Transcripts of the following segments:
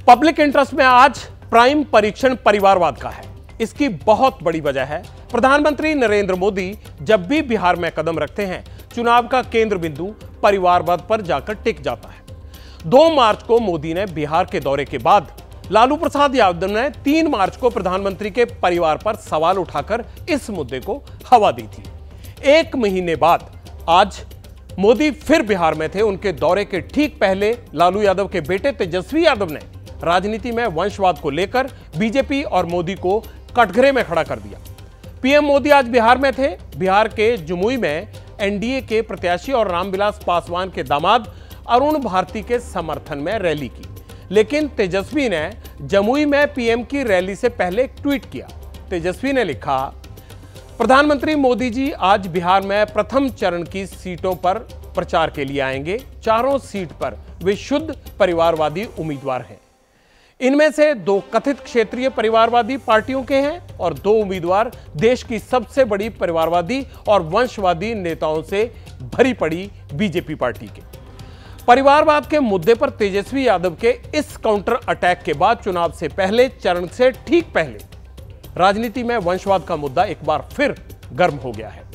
Public interest में आज prime परीक्षण परिवारवाद का है। इसकी बहुत बड़ी वजह है प्रधानमंत्री नरेंद्र मोदी जब भी बिहार में कदम रखते हैं, चुनाव का केंद्र बिंदु परिवारवाद पर जाकर टिक जाता है। 2 मार्च को मोदी ने बिहार के दौरे के बाद लालू प्रसाद यादव ने 3 मार्च को प्रधानमंत्री के परिवार पर सवाल उठाकर इस मुद्दे को हवा दी थी। 1 महीने बाद आज मोदी फिर बिहार में थे। उनके दौरे के ठीक पहले लालू यादव के बेटे तेजस्वी यादव ने राजनीति में वंशवाद को लेकर बीजेपी और मोदी को कटघरे में खड़ा कर दिया। पीएम मोदी आज बिहार में थे। बिहार के जमुई में एनडीए के प्रत्याशी और रामविलास पासवान के दामाद अरुण भारती के समर्थन में रैली की, लेकिन तेजस्वी ने जमुई में पीएम की रैली से पहले एक ट्वीट किया। तेजस्वी ने लिखा, प्रधानमंत्री मोदी जी आज बिहार में प्रथम चरण की सीटों पर प्रचार के लिए आएंगे। चारों सीट पर वे शुद्ध परिवारवादी उम्मीदवार हैं। इनमें से 2 कथित क्षेत्रीय परिवारवादी पार्टियों के हैं और 2 उम्मीदवार देश की सबसे बड़ी परिवारवादी और वंशवादी नेताओं से भरी पड़ी बीजेपी पार्टी के। परिवारवाद के मुद्दे पर तेजस्वी यादव के इस काउंटर अटैक के बाद चुनाव से पहले चरण से ठीक पहले राजनीति में वंशवाद का मुद्दा एक बार फिर गर्म हो गया है।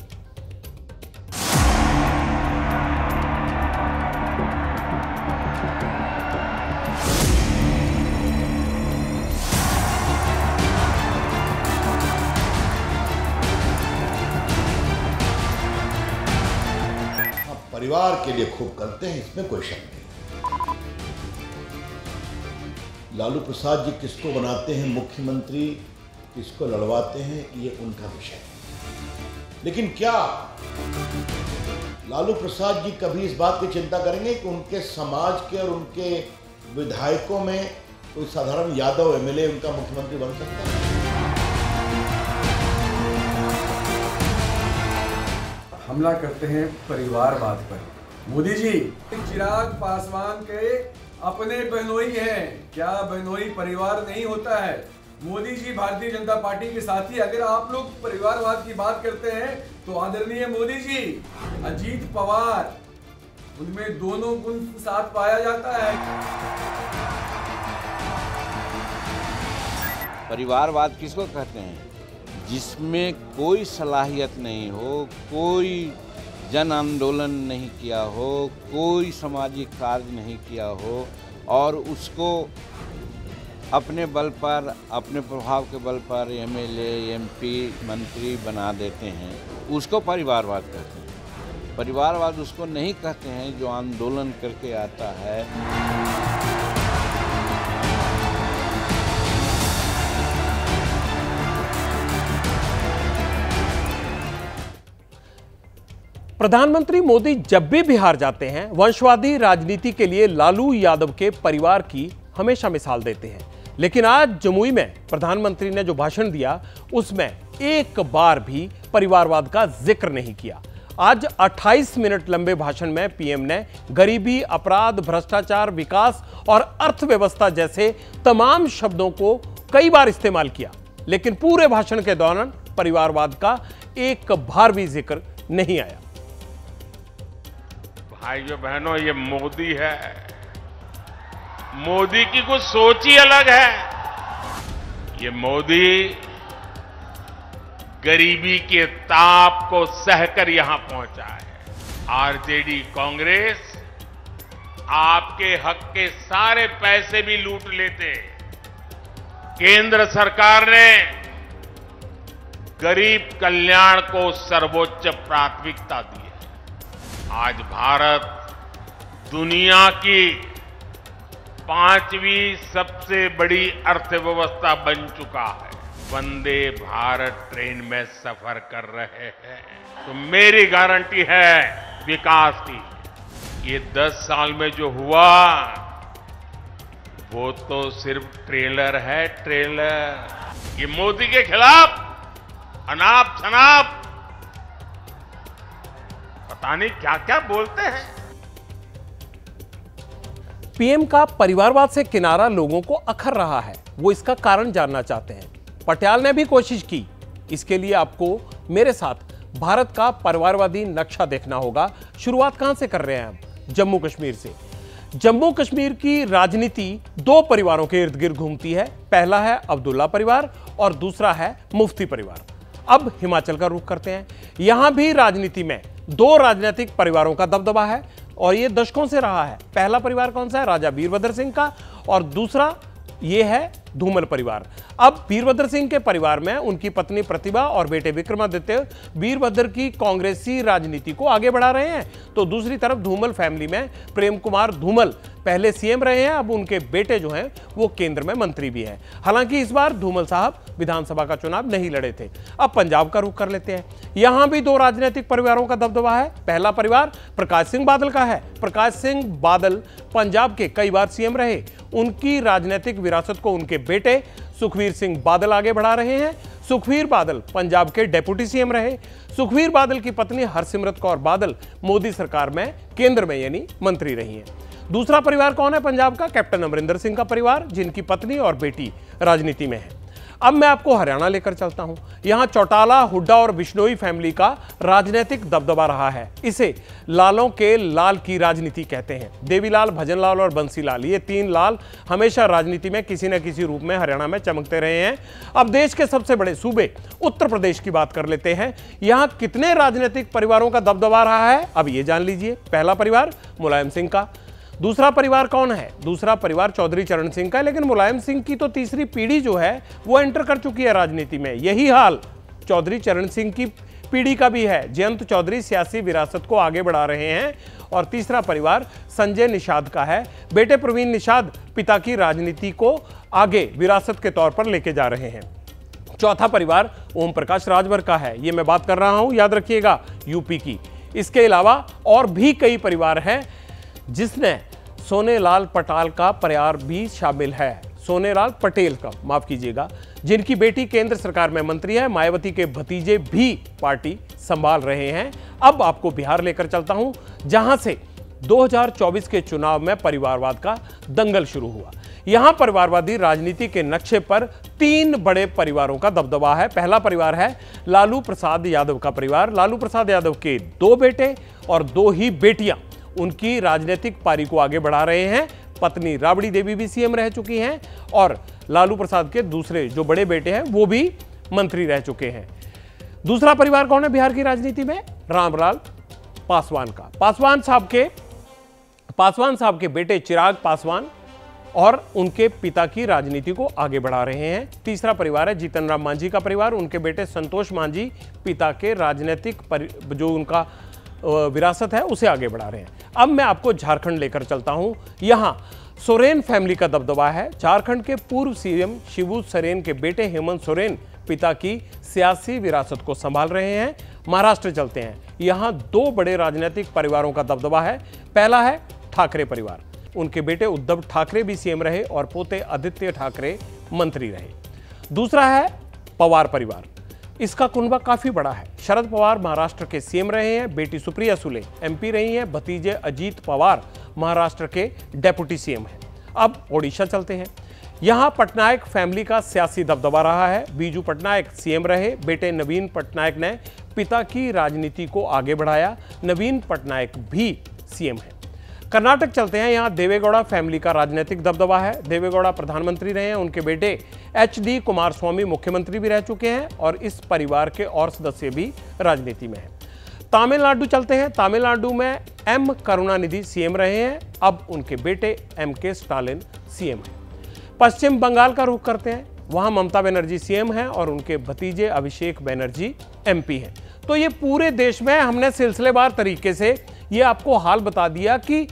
परिवार के लिए खूब करते हैं, इसमें कोई शक नहीं। लालू प्रसाद जी किसको बनाते हैं मुख्यमंत्री, किसको लड़वाते हैं, ये उनका विषय है। लेकिन क्या लालू प्रसाद जी कभी इस बात की चिंता करेंगे कि उनके समाज के और उनके विधायकों में कोई साधारण यादव एमएलए उनका मुख्यमंत्री बन सकता है? हमला करते हैं परिवारवाद पर। मोदी जी, चिराग पासवान के अपने बहनोई हैं, क्या बहनोई परिवार नहीं होता है? मोदी जी भारतीय जनता पार्टी के साथी। अगर आप लोग परिवारवाद की बात करते हैं तो आदरणीय मोदी जी, अजीत पवार, उनमें दोनों गुण साथ पाया जाता है। परिवारवाद किसको कहते हैं? जिसमें कोई सलाहियत नहीं हो, कोई जन आंदोलन नहीं किया हो, कोई सामाजिक कार्य नहीं किया हो और उसको अपने बल पर, अपने प्रभाव के बल पर एमएलए, एमपी, मंत्री बना देते हैं, उसको परिवारवाद कहते हैं। परिवारवाद उसको नहीं कहते हैं जो आंदोलन करके आता है। प्रधानमंत्री मोदी जब भी बिहार जाते हैं, वंशवादी राजनीति के लिए लालू यादव के परिवार की हमेशा मिसाल देते हैं। लेकिन आज जमुई में प्रधानमंत्री ने जो भाषण दिया उसमें एक बार भी परिवारवाद का जिक्र नहीं किया। आज 28 मिनट लंबे भाषण में पीएम ने गरीबी, अपराध, भ्रष्टाचार, विकास और अर्थव्यवस्था जैसे तमाम शब्दों को कई बार इस्तेमाल किया, लेकिन पूरे भाषण के दौरान परिवारवाद का एक बार भी जिक्र नहीं आया। भाइयों बहनों, ये मोदी है। मोदी की कुछ सोच ही अलग है। ये मोदी गरीबी के ताप को सहकर यहां पहुंचा है। आरजेडी कांग्रेस आपके हक के सारे पैसे भी लूट लेते। केंद्र सरकार ने गरीब कल्याण को सर्वोच्च प्राथमिकता दी है। आज भारत दुनिया की 5वीं सबसे बड़ी अर्थव्यवस्था बन चुका है। वंदे भारत ट्रेन में सफर कर रहे हैं, तो मेरी गारंटी है विकास की। ये 10 साल में जो हुआ वो तो सिर्फ ट्रेलर है, ट्रेलर। ये मोदी के खिलाफ अनाप शनाप पता नहीं क्या क्या बोलते हैं। पीएम का परिवारवाद से किनारा लोगों को अखर रहा है। वो इसका कारण जानना चाहते हैं। पटियाल ने भी कोशिश की। इसके लिए आपको मेरे साथ भारत का परिवारवादी नक्शा देखना होगा। शुरुआत कहां से कर रहे हैं हम? जम्मू कश्मीर से। जम्मू कश्मीर की राजनीति दो परिवारों के इर्द गिर्द घूमती है। पहला है अब्दुल्ला परिवार और दूसरा है मुफ्ती परिवार। अब हिमाचल का रुख करते हैं। यहां भी राजनीति में दो राजनीतिक परिवारों का दबदबा है और यह दशकों से रहा है। पहला परिवार कौन सा है? राजा वीरभद्र सिंह का, और दूसरा यह है धूमल परिवार। अब वीरभद्र सिंह के परिवार में उनकी पत्नी प्रतिभा और बेटे विक्रमादित्य वीरभद्र की कांग्रेसी राजनीति को आगे बढ़ा रहे हैं, तो दूसरी तरफ धूमल फैमिली में प्रेम कुमार धूमल पहले सीएम रहे हैं, अब उनके बेटे जो हैं वो केंद्र में मंत्री भी हैं। हालांकि इस बार धूमल साहब विधानसभा का चुनाव नहीं लड़े थे। अब पंजाब का रुख कर लेते हैं। यहां भी दो राजनीतिक परिवारों का दबदबा है। पहला परिवार प्रकाश सिंह बादल का है। प्रकाश सिंह बादल पंजाब के कई बार सीएम रहे। उनकी राजनीतिक विरासत को उनके बेटे सुखबीर सिंह बादल आगे बढ़ा रहे हैं। सुखबीर बादल पंजाब के डेप्यूटी सीएम रहे। सुखबीर बादल की पत्नी हरसिमरत कौर बादल मोदी सरकार में केंद्र में यानी मंत्री रही हैं। दूसरा परिवार कौन है पंजाब का? कैप्टन अमरिंदर सिंह का परिवार, जिनकी पत्नी और बेटी राजनीति में है। अब मैं आपको हरियाणा लेकर चलता हूं। यहां चौटाला, हुड्डा और बिश्नोई फैमिली का राजनीतिक दबदबा रहा है। इसे लालों के लाल की राजनीति कहते हैं। देवीलाल, भजनलाल और बंसीलाल, ये तीन लाल हमेशा राजनीति में किसी न किसी रूप में हरियाणा में चमकते रहे हैं। अब देश के सबसे बड़े सूबे उत्तर प्रदेश की बात कर लेते हैं। यहां कितने राजनीतिक परिवारों का दबदबा रहा है, अब ये जान लीजिए। पहला परिवार मुलायम सिंह का। दूसरा परिवार कौन है? दूसरा परिवार चौधरी चरण सिंह का। लेकिन मुलायम सिंह की तो तीसरी पीढ़ी जो है वो एंटर कर चुकी है राजनीति में। यही हाल चौधरी चरण सिंह की पीढ़ी का भी है। जयंत चौधरी सियासी विरासत को आगे बढ़ा रहे हैं। और तीसरा परिवार संजय निषाद का है। बेटे प्रवीण निषाद पिता की राजनीति को आगे विरासत के तौर पर लेके जा रहे हैं। चौथा परिवार ओम प्रकाश राजभर का है। ये मैं बात कर रहा हूं, याद रखिएगा, यूपी की। इसके अलावा और भी कई परिवार हैं जिसने सोनेलाल पटाल का परिवार भी शामिल है। सोनेलाल पटेल का, माफ कीजिएगा, जिनकी बेटी केंद्र सरकार में मंत्री है। मायावती के भतीजे भी पार्टी संभाल रहे हैं। अब आपको बिहार लेकर चलता हूं, जहां से 2024 के चुनाव में परिवारवाद का दंगल शुरू हुआ। यहां परिवारवादी राजनीति के नक्शे पर तीन बड़े परिवारों का दबदबा है। पहला परिवार है लालू प्रसाद यादव का परिवार। लालू प्रसाद यादव के दो बेटे और दो ही बेटियां उनकी राजनीतिक पारी को आगे बढ़ा रहे हैं। पत्नी राबड़ी देवी भी सीएम रह चुकी हैं और लालू प्रसाद के दूसरे जो बड़े बेटे हैं वो भी मंत्री रह चुके हैं। दूसरा परिवार कौन है बिहार की राजनीति में? रामलाल पासवान का। पासवान साहब के बेटे चिराग पासवान और उनके पिता की राजनीति को आगे बढ़ा रहे हैं। तीसरा परिवार है जीतन राम मांझी का परिवार। उनके बेटे संतोष मांझी पिता के राजनीतिक जो उनका विरासत है उसे आगे बढ़ा रहे हैं। अब मैं आपको झारखंड लेकर चलता हूं। यहां सोरेन फैमिली का दबदबा है। झारखंड के पूर्व सीएम शिबू सोरेन के बेटे हेमंत सोरेन पिता की सियासी विरासत को संभाल रहे हैं। महाराष्ट्र चलते हैं। यहां दो बड़े राजनीतिक परिवारों का दबदबा है। पहला है ठाकरे परिवार। उनके बेटे उद्धव ठाकरे भी सीएम रहे और पोते आदित्य ठाकरे मंत्री रहे। दूसरा है पवार परिवार। इसका कुनबा काफी बड़ा है। शरद पवार महाराष्ट्र के सीएम रहे हैं। बेटी सुप्रिया सुले एमपी रही हैं। भतीजे अजीत पवार महाराष्ट्र के डेप्यूटी सीएम हैं। अब ओडिशा चलते हैं। यहां पटनायक फैमिली का सियासी दबदबा रहा है। बीजू पटनायक सीएम रहे। बेटे नवीन पटनायक ने पिता की राजनीति को आगे बढ़ाया। नवीन पटनायक भी सीएम है। कर्नाटक चलते हैं। यहां देवेगौड़ा फैमिली का राजनीतिक दबदबा है। देवेगौड़ा प्रधानमंत्री रहे हैं। उनके बेटे HD कुमारस्वामी मुख्यमंत्री भी रह चुके हैं और इस परिवार के और सदस्य भी राजनीति में हैं। तमिलनाडु चलते हैं। तमिलनाडु में M करुणानिधि सीएम रहे हैं। अब उनके बेटे MK स्टालिन सीएम हैं। पश्चिम बंगाल का रुख करते हैं। वहां ममता बनर्जी सीएम हैं और उनके भतीजे अभिषेक बनर्जी MP हैं। तो ये पूरे देश में हमने सिलसिलेवार तरीके से ये आपको हाल बता दिया कि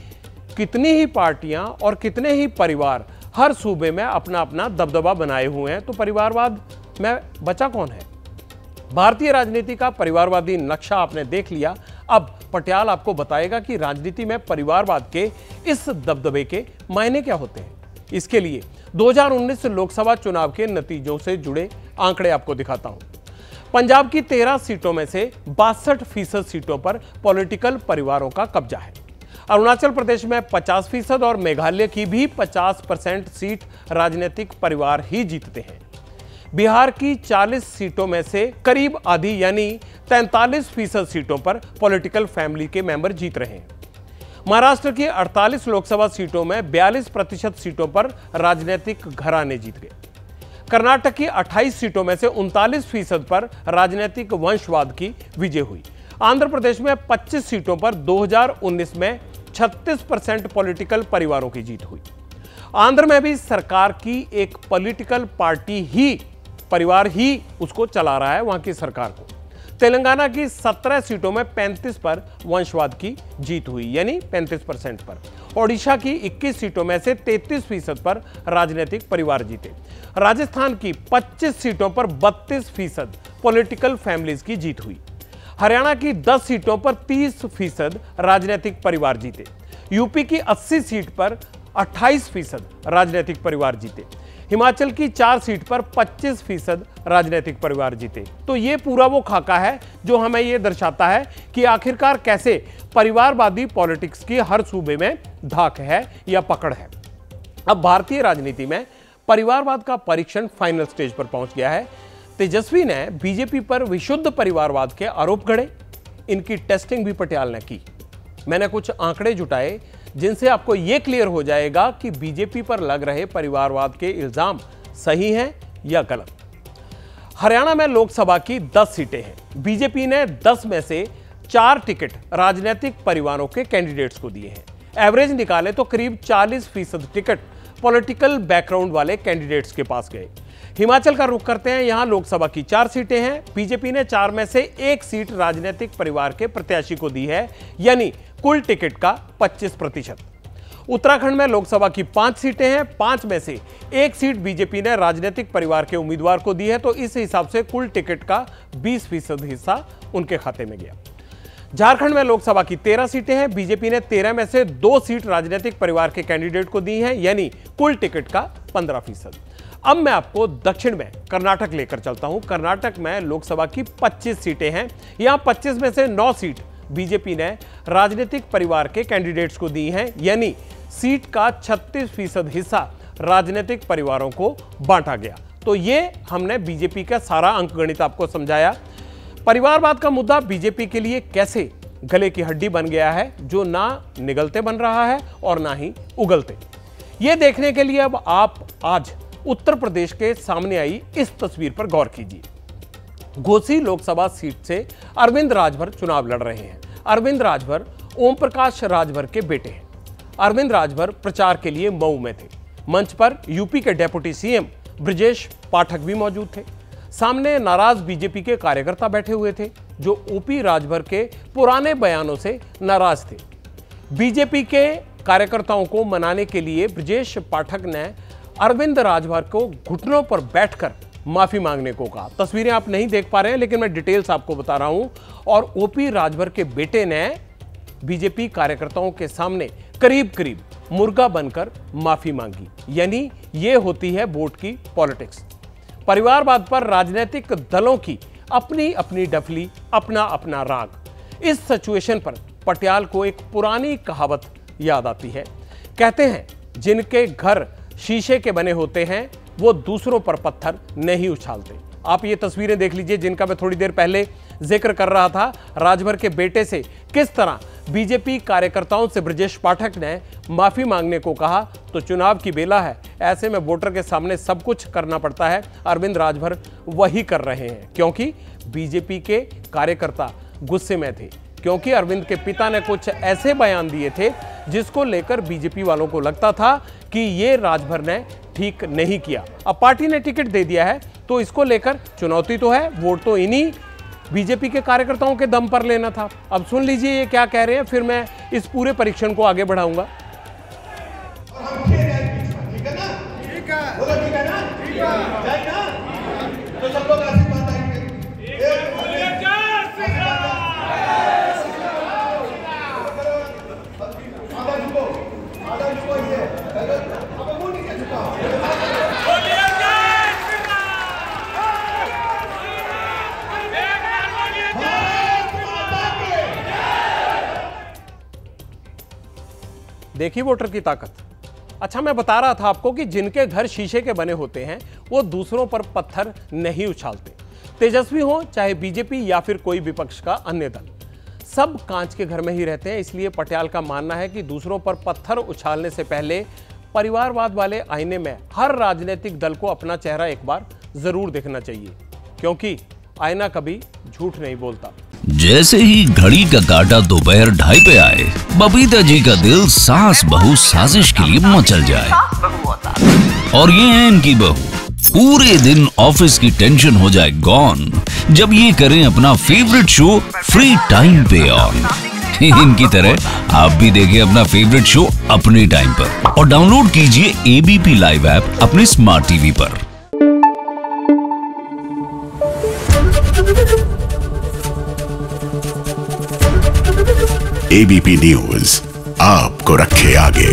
कितनी ही पार्टियां और कितने ही परिवार हर सूबे में अपना अपना दबदबा बनाए हुए हैं। तो परिवारवाद में बचा कौन है? भारतीय राजनीति का परिवारवादी नक्शा आपने देख लिया। अब पटियाल आपको बताएगा कि राजनीति में परिवारवाद के इस दबदबे के मायने क्या होते हैं। इसके लिए 2019 लोकसभा चुनाव के नतीजों से जुड़े आंकड़े आपको दिखाता हूं। पंजाब की 13 सीटों में से 62% सीटों पर पॉलिटिकल परिवारों का कब्जा है। अरुणाचल प्रदेश में 50% और मेघालय की भी 50% सीट राजनीतिक परिवार ही जीतते हैं। बिहार की 40 सीटों में से करीब आधी यानी 43% सीटों पर पॉलिटिकल फैमिली के मेंबर जीत रहे हैं। महाराष्ट्र की 48 लोकसभा सीटों में 42% सीटों पर राजनीतिक घराने जीत गए। कर्नाटक की 28 सीटों में से 39% पर राजनीतिक वंशवाद की विजय हुई। आंध्र प्रदेश में 25 सीटों पर 2019 में 36% पॉलिटिकल परिवारों की जीत हुई। आंध्र में भी सरकार की एक पॉलिटिकल पार्टी ही, परिवार ही उसको चला रहा है, वहां की सरकार को। तेलंगाना की 17 सीटों में 35 पर वंशवाद की जीत हुई, यानी 35% पर। ओडिशा की 21 सीटों में से 33% पर राजनीतिक परिवार जीते। राजस्थान की 25 सीटों पर 32% पॉलिटिकल फैमिलीज की जीत हुई। हरियाणा की 10 सीटों पर 30% राजनीतिक परिवार जीते। यूपी की 80 सीट पर 28% राजनीतिक परिवार जीते। हिमाचल की 4 सीट पर 25% राजनीतिक परिवार जीते। तो ये पूरा वो खाका है जो हमें ये दर्शाता है कि आखिरकार कैसे परिवारवादी पॉलिटिक्स की हर सूबे में धाक है या पकड़ है। अब भारतीय राजनीति में परिवारवाद का परीक्षण फाइनल स्टेज पर पहुंच गया है। तेजस्वी ने बीजेपी पर विशुद्ध परिवारवाद के आरोप गढ़े, इनकी टेस्टिंग भी पटियाल ने की। मैंने कुछ आंकड़े जुटाए जिनसे आपको यह क्लियर हो जाएगा कि बीजेपी पर लग रहे परिवारवाद के इल्जाम सही हैं या गलत। हरियाणा में लोकसभा की 10 सीटें हैं। बीजेपी ने 10 में से 4 टिकट राजनीतिक परिवारों के कैंडिडेट्स को दिए हैं। एवरेज निकाले तो करीब 40% टिकट पॉलिटिकल बैकग्राउंड वाले कैंडिडेट्स के पास गए। हिमाचल का रुख करते हैं। यहां लोकसभा की 4 सीटें हैं। बीजेपी ने 4 में से 1 सीट राजनीतिक परिवार के प्रत्याशी को दी है, यानी कुल टिकट का 25%। उत्तराखंड में लोकसभा की 5 सीटें हैं। 5 में से 1 सीट बीजेपी ने राजनीतिक परिवार के उम्मीदवार को दी है, तो इस हिसाब से कुल टिकट का 20% हिस्सा उनके खाते में गया। झारखंड में लोकसभा की 13 सीटें हैं। बीजेपी ने 13 में से 2 सीट राजनीतिक परिवार के कैंडिडेट को दी हैं, यानी कुल टिकट का 15%। अब मैं आपको दक्षिण में कर्नाटक लेकर चलता हूं। कर्नाटक में लोकसभा की 25 सीटें हैं। यहां 25 में से 9 सीट बीजेपी ने राजनीतिक परिवार के कैंडिडेट्स को दी हैं, यानी सीट का 36% हिस्सा राजनीतिक परिवारों को बांटा गया। तो ये हमने बीजेपी का सारा अंकगणित आपको समझाया। परिवारवाद का मुद्दा बीजेपी के लिए कैसे गले की हड्डी बन गया है, जो ना निगलते बन रहा है और ना ही उगलते। यह देखने के लिए अब आप आज उत्तर प्रदेश के सामने आई इस तस्वीर पर गौर कीजिए। घोसी लोकसभा सीट से अरविंद राजभर चुनाव लड़ रहे हैं। अरविंद राजभर ओम प्रकाश राजभर के बेटे हैं। अरविंद राजभर प्रचार के लिए मऊ में थे। मंच पर यूपी के डेप्यूटी सीएम ब्रजेश पाठक भी मौजूद थे। सामने नाराज बीजेपी के कार्यकर्ता बैठे हुए थे, जो ओपी राजभर के पुराने बयानों से नाराज थे। बीजेपी के कार्यकर्ताओं को मनाने के लिए ब्रजेश पाठक ने अरविंद राजभर को घुटनों पर बैठकर माफी मांगने को कहा। तस्वीरें आप नहीं देख पा रहे हैं, लेकिन मैं डिटेल्स आपको बता रहा हूं। और ओपी राजभर के बेटे ने बीजेपी कार्यकर्ताओं के सामने करीब करीब मुर्गा बनकर माफी मांगी। यानी ये होती है वोट की पॉलिटिक्स। परिवारवाद पर राजनीतिक दलों की अपनी अपनी डफली, अपना अपना राग। इस सिचुएशन पर पटियाल को एक पुरानी कहावत याद आती है। कहते हैं, जिनके घर शीशे के बने होते हैं वो दूसरों पर पत्थर नहीं उछालते। आप ये तस्वीरें देख लीजिए जिनका मैं थोड़ी देर पहले जिक्र कर रहा था। राजभर के बेटे से किस तरह बीजेपी कार्यकर्ताओं से ब्रजेश पाठक ने माफी मांगने को कहा। तो चुनाव की बेला है, ऐसे में वोटर के सामने सब कुछ करना पड़ता है। अरविंद राजभर वही कर रहे हैं, क्योंकि बीजेपी के कार्यकर्ता गुस्से में थे, क्योंकि अरविंद के पिता ने कुछ ऐसे बयान दिए थे जिसको लेकर बीजेपी वालों को लगता था कि ये राजभर ने ठीक नहीं किया। अब पार्टी ने टिकट दे दिया है, तो इसको लेकर चुनौती तो है, वोट तो इन्हीं बीजेपी के कार्यकर्ताओं के दम पर लेना था। अब सुन लीजिए ये क्या कह रहे हैं, फिर मैं इस पूरे परीक्षण को आगे बढ़ाऊंगा। देखिए वोटर की ताकत। अच्छा, मैं बता रहा था आपको कि जिनके घर शीशे के बने होते हैं वो दूसरों पर पत्थर नहीं उछालते। तेजस्वी हो चाहे बीजेपी या फिर कोई विपक्ष का अन्य दल, सब कांच के घर में ही रहते हैं, इसलिए पटियाल का मानना है कि दूसरों पर पत्थर उछालने से पहले परिवारवाद वाले आईने में हर राजनीतिक दल को अपना चेहरा एक बार जरूर देखना चाहिए, क्योंकि आईना कभी झूठ नहीं बोलता। जैसे ही घड़ी का काटा दोपहर 2:30 पे आए, बबीता जी का दिल सास बहू साजिश के लिए मचल जाए। और ये है इनकी बहू, पूरे दिन ऑफिस की टेंशन हो जाए गॉन जब ये करें अपना फेवरेट शो फ्री टाइम पे ऑन। इनकी तरह आप भी देखें अपना फेवरेट शो अपने टाइम पर और डाउनलोड कीजिए एबीपी लाइव ऐप अपने स्मार्ट टीवी पर। एबीपी न्यूज आपको रखे आगे।